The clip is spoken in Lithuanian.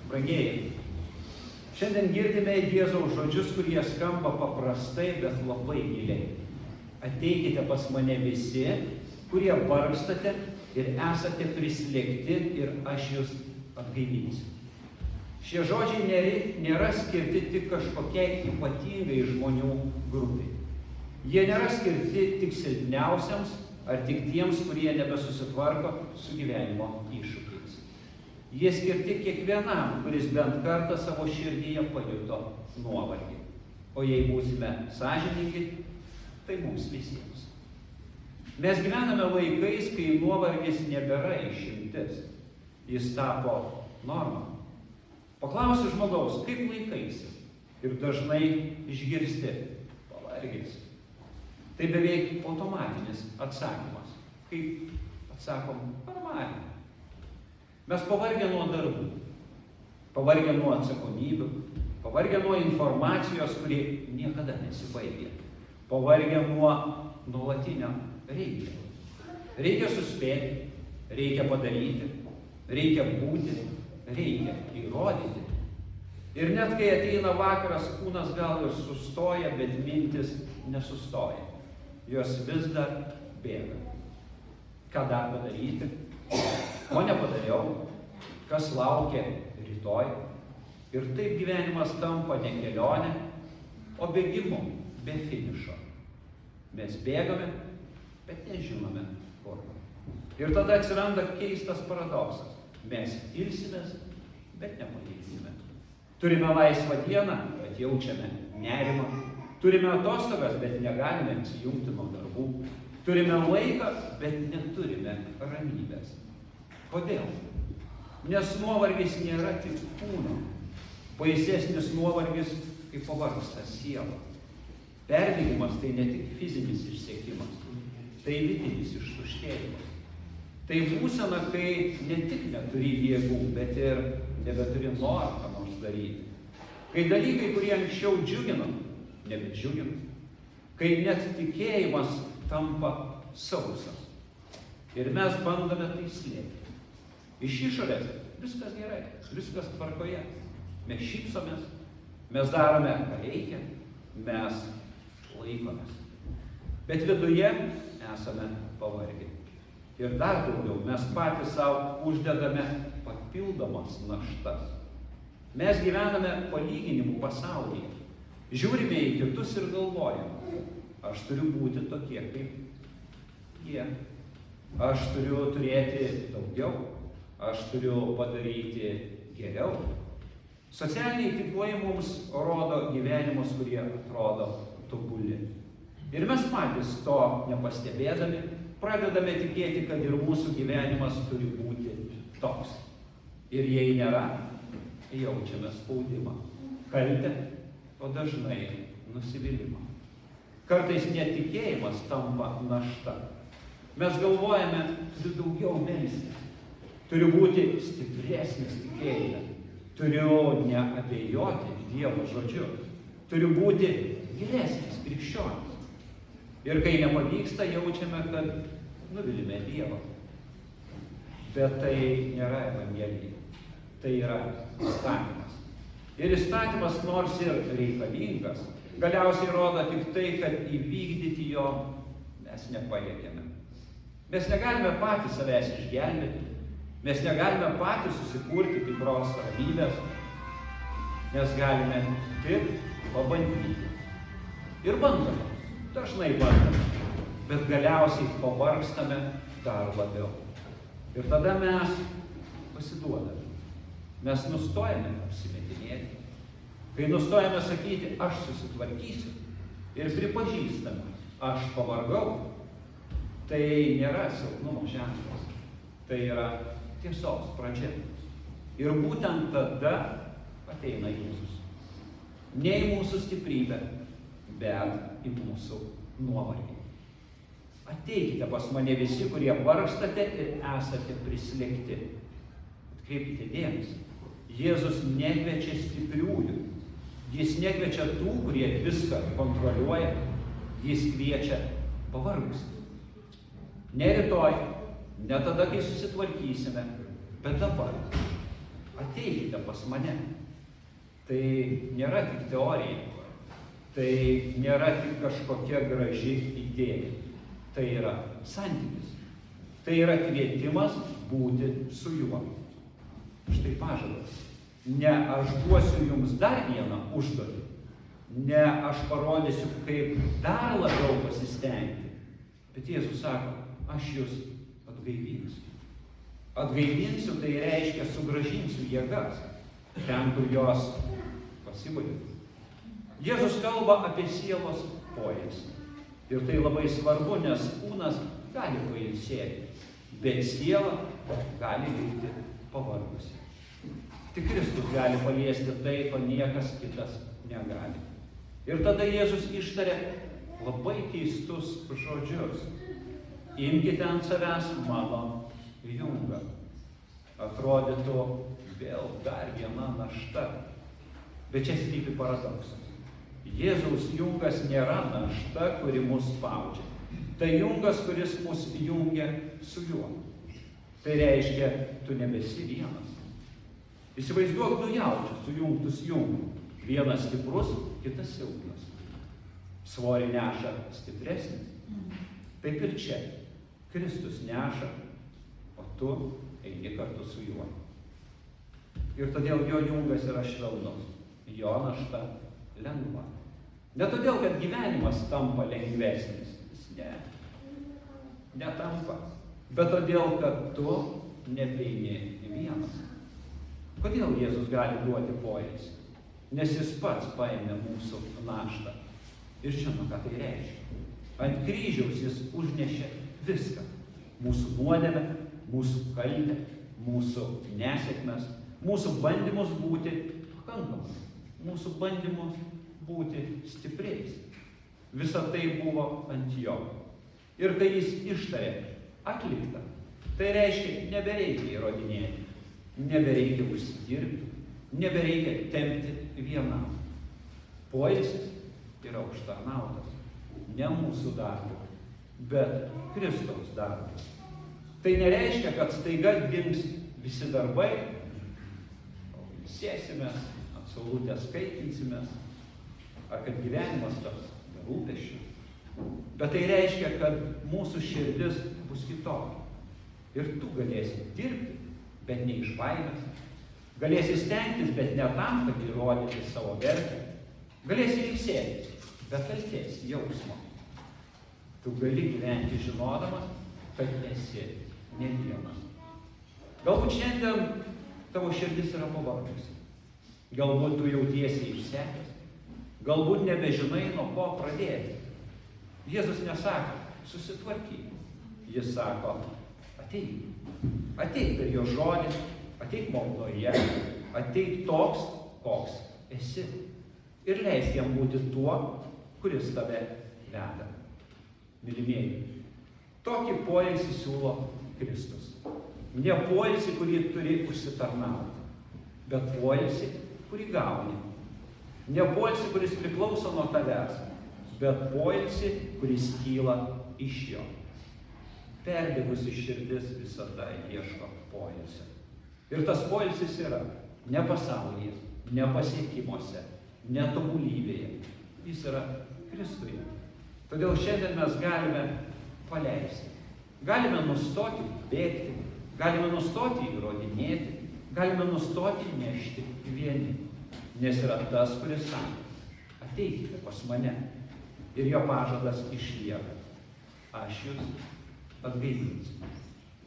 Brangieji, šiandien girdime Jėzaus žodžius, kurie skamba paprastai, bet labai giliai. Ateikite pas mane visi, kurie vargstate ir esate prislėgti, ir aš jūs atgaivinsiu. Šie žodžiai nėra skirti tik kažkokiai ypatingai žmonių grupiai. Jie nėra skirti tik silpniausiams ar tik tiems, kurie nebesusitvarko su gyvenimo iššūkiais. Jie skirti kiekvienam, kuris bent kartą savo širdyje pajuto nuovargį. O jei būsime sąžiningi, tai mums visiems. Mes gyvename laikais, kai nuovargis nebėra išimtis. Jis tapo norma. Paklausi žmogaus, kaip laikaisi, ir dažnai išgirsti pavargęs. Tai beveik automatinis atsakymas. Kaip atsakom, normaliai. Mes pavargę nuo darbų, pavargę nuo atsakomybių, pavargę nuo informacijos, kuri niekada nesibaigia, pavargę nuo nuolatinio reikia. Reikia suspėti, reikia padaryti, reikia būti, reikia įrodyti. Ir net kai ateina vakaras, kūnas gal ir sustoja, bet mintis nesustoja. Jos vis dar bėga. Ką dar padaryti? Ko nepadariau? Kas laukia rytoj? Ir taip gyvenimas tampa ne kelionė, o bėgimu be finišo. Mes bėgame, bet nežinome kur. Ir tada atsiranda keistas paradoksas. Mes ilsimės, bet nepailsime. Turime laisvą dieną, bet jaučiame nerimą. Turime atostogas, bet negalime atsijungti nuo darbų. Turime laiką, bet neturime ramybės. Kodėl? Nes nuovargis nėra tik kūno. Baisesnis nuovargis, kai pavargsta siela. Perdėjimas tai ne tik fizinis išsekimas, tai vidinis ištuštėjimas. Tai būsena, kai ne tik neturi jėgų, bet ir nebeturi noro ką nors daryti. Kai dalykai, kurie anksčiau džiugino, nebedžiugina. Kai net tikėjimas tampa sausas. Ir mes bandome tai slėpti. Iš išorės viskas gerai, viskas tvarkoje. Mes šypsomės, mes darome, ką reikia, mes laikomės. Bet viduje esame pavargę. Ir dar daugiau, mes patys savo uždedame papildomas naštas. Mes gyvename palyginimų pasaulyje. Žiūrime į kitus ir galvojame, aš turiu būti tokie kaip jie. Aš turiu turėti daugiau, aš turiu padaryti geriau. Socialiniai tinklai mums rodo gyvenimus, kurie atrodo tobuli. Ir mes patys to nepastebėdami pradedame tikėti, kad ir mūsų gyvenimas turi būti toks. Ir jei nėra, jaučiame spaudimą, kaltę, o dažnai nusivylimą. Kartais netikėjimas tampa našta. Mes galvojame, turiu daugiau melstis, turiu būti stipresnis tikėjime, turiu neabejoti Dievo žodžiu, turiu būti geresnis krikščionis. Ir kai nepavyksta, jaučiame, kad nuvilime Dievą. Bet tai nėra evangelija, tai yra įstatymas. Ir įstatymas, nors ir reikalingas, galiausiai rodo tik tai, kad įvykdyti jo mes nepajėgiame. Mes negalime patys savęs išgelbėti, mes negalime patys susikurti tikros ramybės, mes galime tik pabandyti. Ir bandome, dažnai bandome, bet galiausiai pavargstame dar labiau. Ir tada mes pasiduodame. Mes nustojame apsimetinėti. Kai nustojame sakyti, aš susitvarkysiu ir pripažįstame, aš pavargau, tai nėra silpnumo ženklas. Tai yra tiesos pradžia. Ir būtent tada ateina Jėzus. Ne į mūsų stiprybę, bet į mūsų nuovargį. Ateikite pas mane visi, kurie vargstate ir esate prislėgti. Atkreipkite dėmesį. Jėzus nekviečia stipriųjų. Jis nekviečia tų, kurie viską kontroliuoja. Jis kviečia pavargusius. Ne rytoj, ne tada, kai susitvarkysime, bet dabar. ateikite pas mane. Tai nėra tik teorija, tai nėra tik kažkokia graži idėja, tai yra santykis, tai yra kvietimas būti su juo. Štai pažadas. Ne aš duosiu jums dar vieną užduotį, ne aš parodysiu, kaip dar labiau pasistengti, bet Jėzus sako, aš jūs atgaivinsiu. Atgaivinsiu, tai reiškia sugrąžinsiu jėgas ten, kur jos pasibaigė. Jėzus kalba apie sielos poilsį. Ir tai labai svarbu, nes kūnas gali pailsėti, bet siela gali likti pavargusi. Tik Kristus gali paliesti tai, ko niekas kitas negali. Ir tada Jėzus ištarė labai keistus žodžius. Imkite ant savęs mano jungą. Atrodytų vėl dar viena našta. Bet čia slypi paradoksas. Jėzaus jungas nėra našta, kuri mus spaudžia. Tai jungas, kuris mus jungia su juo. Tai reiškia, tu nebesi vienas. Įsivaizduok du jaučius, sujungtus jungų. Vienas stiprus, kitas silpnas. Svorį neša stipresnis. Taip ir čia. Kristus neša, o tu eini kartu su juo. Ir todėl jo jungas yra švelnus, jo našta lengva. Ne todėl, kad gyvenimas tampa lengvesnis, netampa, bet todėl, kad tu nebeini vienas. Kodėl Jėzus gali duoti poilsį? Nes jis pats paėmė mūsų naštą. Ir žino, ką tai reiškia. Ant kryžiaus jis užnešė viską. Mūsų nuodėmę, mūsų kaltę, mūsų nesėkmes, mūsų bandymus būti pakankamais, mūsų bandymus būti stipriais. Visa tai buvo ant jo. Ir kai jis ištarė atlikta, tai reiškia nebereikia įrodinėti, nebereikia užsidirbti, nebereikia tempti vienam. Poilsis yra užtarnautas ne mūsų darbu, bet Kristaus darbas. Tai nereiškia, kad staiga dings visi darbai, sėsimės, ant saulutės skaitinsimės, ar kad gyvenimas taps be rūpesčių. Bet tai reiškia, kad mūsų širdis bus kitokia. Ir tu galėsi dirbti, bet ne iš baimės. Galėsi stengtis, bet ne tam, kad įrodyti savo vertę. Galėsi ilsėtis, bet kaltės jausmo. Tu gali gyventi žinodamas, kad esi ne vienas. Galbūt šiandien tavo širdis yra pavargusi. Galbūt tu jautiesi išsekęs. Galbūt nebežinai, nuo ko pradėti. Jėzus nesako, susitvarkyk. Jis sako, ateik. Ateik per jo žodį, ateik maldoje, ateik toks, koks esi. Ir leisk jam būti tuo, kuris tave veda. Mylimieji, tokį poilsį siūlo Kristus. Ne poilsį, kurį turi užsitarnauti, bet poilsį, kurį gauni. Ne poilsį, kuris priklauso nuo tavęs, bet poilsį, kuris kyla iš jo. Perdegusi širdis visada ieško poilsio. Ir tas poilsis yra ne pasaulyje, ne pasiekimuose, ne tobulybėje. Jis yra Kristuje. Todėl šiandien mes galime paleisti. Galime nustoti bėgti, galime nustoti įrodinėti, galime nustoti nešti vieni. Nes yra tas, kuris sako, ateikite pas mane. Ir jo pažadas išlieka. Aš jūs atgaivinsiu.